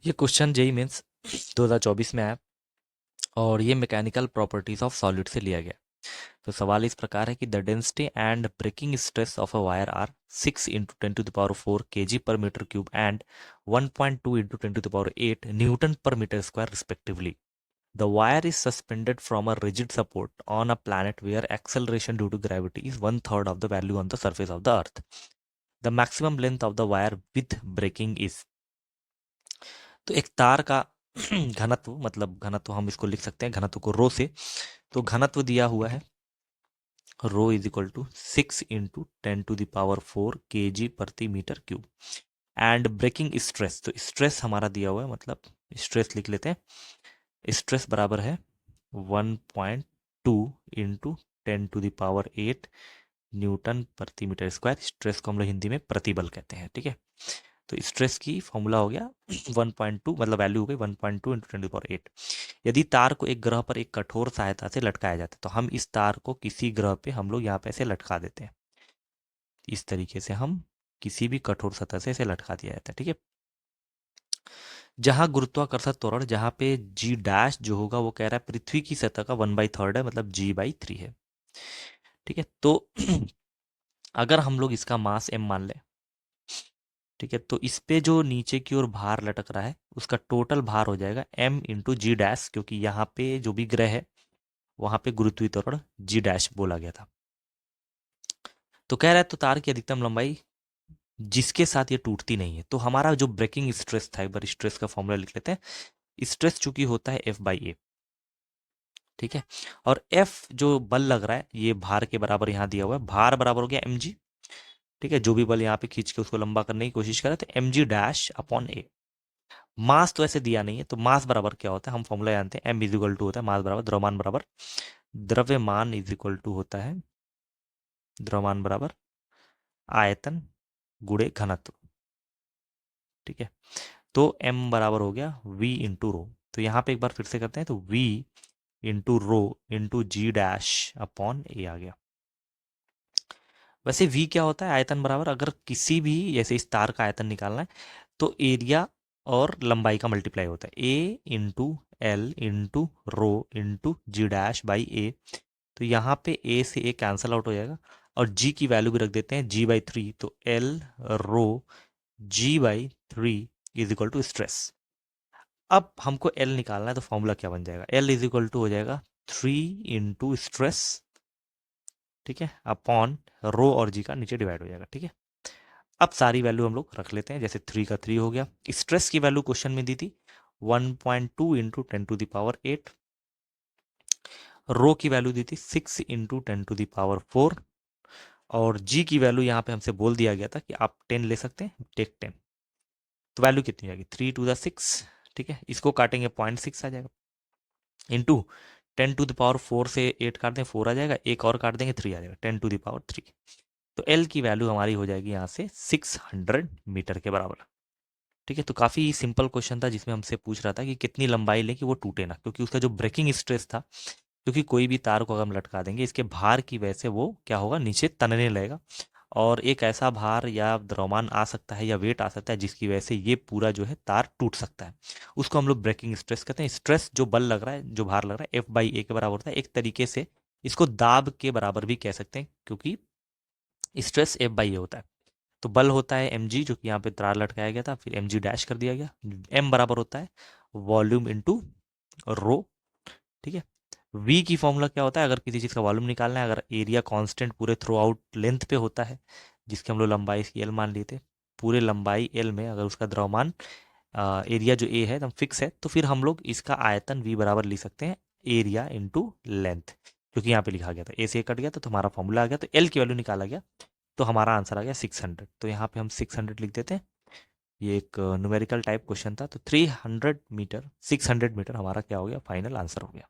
ये question JEE means 2024 में आया और ये मैकेनिकल प्रॉपर्टीज ऑफ सॉलिड से लिया गया। तो सवाल इस प्रकार है कि the density and breaking stress of a wire are 6 into 10⁴ kg per meter cube and 1.2 into 10⁸ newton per metre square respectively. The wire is suspended from a rigid support on a planet where acceleration due to gravity is 1/3 of the value on the surface of the earth. The maximum length of the wire with breaking is। तो एक तार का घनत्व, मतलब घनत्व हम इसको लिख सकते हैं घनत्व को रो से। तो घनत्व दिया हुआ है rho is equal to 6 into 10⁴ kg प्रति metre cube and breaking stress. तो स्ट्रेस हमारा दिया हुआ है, मतलब स्ट्रेस लिख लेते हैं। स्ट्रेस बराबर है 1.2 इंटू 10⁸ न्यूटन प्रति मीटर स्क्वायर। स्ट्रेस को हम लोग हिंदी में प्रतिबल कहते हैं, ठीक है। तो स्ट्रेस की फॉर्मूला हो गया 1.2, मतलब वैल्यू हो गई 1.2 इंटू 10⁸। यदि तार को एक ग्रह पर एक कठोर सहायता से लटकाया जाता है तो हम इस तार को किसी ग्रह पे हम लोग यहाँ पे ऐसे लटका देते हैं। इस तरीके से हम किसी भी कठोर सतह से इसे लटका दिया जाता है, ठीक है। जहां गुरुत्वाकर्षण त्वरण, जहां पे जी डैश जो होगा वो कह रहा है पृथ्वी की सतह का 1/3 है, मतलब g/3 है, ठीक है। तो अगर हम लोग इसका मास m मान लें, ठीक है, तो इस पे जो नीचे की ओर भार लटक रहा है उसका टोटल भार हो जाएगा m इंटू जी डैश, क्योंकि यहाँ पे जो भी ग्रह है वहां पे गुरुत्वीय त्वरण जी डैश बोला गया था। तो कह रहा है तो तार की अधिकतम लंबाई जिसके साथ ये टूटती नहीं है। तो हमारा जो ब्रेकिंग स्ट्रेस था, एक बार स्ट्रेस का फॉर्मूला लिख लेते हैं। स्ट्रेस चूंकि होता है F/A, ठीक है, और F जो बल लग रहा है ये भार के बराबर यहाँ दिया हुआ है, भार बराबर हो गया mg, ठीक है। जो भी बल यहाँ पे खींच के उसको लंबा करने की कोशिश करे तो mg डैश अपॉन a। मास तो ऐसे दिया नहीं है, तो मास बराबर क्या होता है हम फॉर्मूला जानते हैं, m इज इक्वल टू होता है मास बराबर द्रव्यमान बराबर द्रव्यमान इज इक्वल टू होता है द्रव्यमान बराबर आयतन गुणे घनत्व, ठीक है। तो m बराबर हो गया v इंटू रो। तो यहाँ पे एक बार फिर से करते हैं, तो v into rho into G dash upon ए आ गया। वैसे v क्या होता है, आयतन बराबर, अगर किसी भी जैसे इस तार का आयतन निकालना है तो एरिया और लंबाई का मल्टीप्लाई होता है, a into L into rho into G dash by A. तो यहाँ पे a से a कैंसल आउट हो जाएगा और g की वैल्यू भी रख देते हैं g/3। तो l row g/3 is equal to stress. अब हमको L निकालना है तो फॉर्मूला क्या बन जाएगा, L इज इक्वल टू हो जाएगा 3 इंटू स्ट्रेस, ठीक है, अपॉन रो और जी का नीचे डिवाइड हो जाएगा, ठीक है। अब सारी वैल्यू हम लोग रख लेते हैं, जैसे 3 का 3 हो गया। स्ट्रेस की वैल्यू क्वेश्चन में दी थी 1.2 इंटू 10⁸। रो की वैल्यू दी थी 6 इंटू 10⁴। और जी की वैल्यू यहाँ पे हमसे बोल दिया गया था कि आप 10 ले सकते हैं, टेक 10। तो वैल्यू कितनी आएगी 3 टू द 6, ठीक है। इसको काटेंगे 0.6 आ जाएगा इंटू 10⁴ से 8 काट दें 4 आ जाएगा, एक और काट देंगे 3 आ जाएगा, 10⁻3। तो एल की वैल्यू हमारी हो जाएगी यहाँ से 600 मीटर के बराबर, ठीक है। तो काफ़ी सिंपल क्वेश्चन था जिसमें हमसे पूछ रहा था कि कितनी लंबाई लें कि वो टूटे ना, क्योंकि उसका जो ब्रेकिंग स्ट्रेस था, क्योंकि कोई भी तार को अगर हम लटका देंगे इसके भार की वजह से वो क्या होगा, नीचे तनने लगेगा और एक ऐसा भार या द्रव्यमान आ सकता है या वेट आ सकता है जिसकी वजह से ये पूरा जो है तार टूट सकता है। उसको हम लोग ब्रेकिंग स्ट्रेस कहते हैं। स्ट्रेस जो बल लग रहा है, जो भार लग रहा है F/A के बराबर होता है। एक तरीके से इसको दाब के बराबर भी कह सकते हैं, क्योंकि स्ट्रेस F/A होता है। तो बल होता है mg, जो कि यहाँ पे तार लटकाया गया था, फिर mg डैश कर दिया गया। m बराबर होता है वॉल्यूम इंटू रो, ठीक है। v की फॉर्मूला क्या होता है, अगर किसी चीज़ का वॉल्यूम निकालना है, अगर एरिया कांस्टेंट पूरे थ्रू आउट लेंथ पे होता है, जिसके हम लोग लंबाई इसकी l मान लिए थे, पूरे लंबाई l में अगर उसका द्रव्यमान एरिया जो a है एकदम फिक्स है, तो फिर हम लोग इसका आयतन v बराबर लिख सकते हैं एरिया इंटू लेंथ, क्योंकि यहाँ पे लिखा गया था a से कट गया तो हमारा फॉर्मूला आ गया, तो l की वैल्यू निकाला गया तो हमारा आंसर आ गया 600। तो यहाँ पे हम 600 लिख देते हैं। ये एक न्यूमेरिकल टाइप क्वेश्चन था। तो 300 मीटर 600 मीटर हमारा क्या हो गया, फाइनल आंसर हो गया।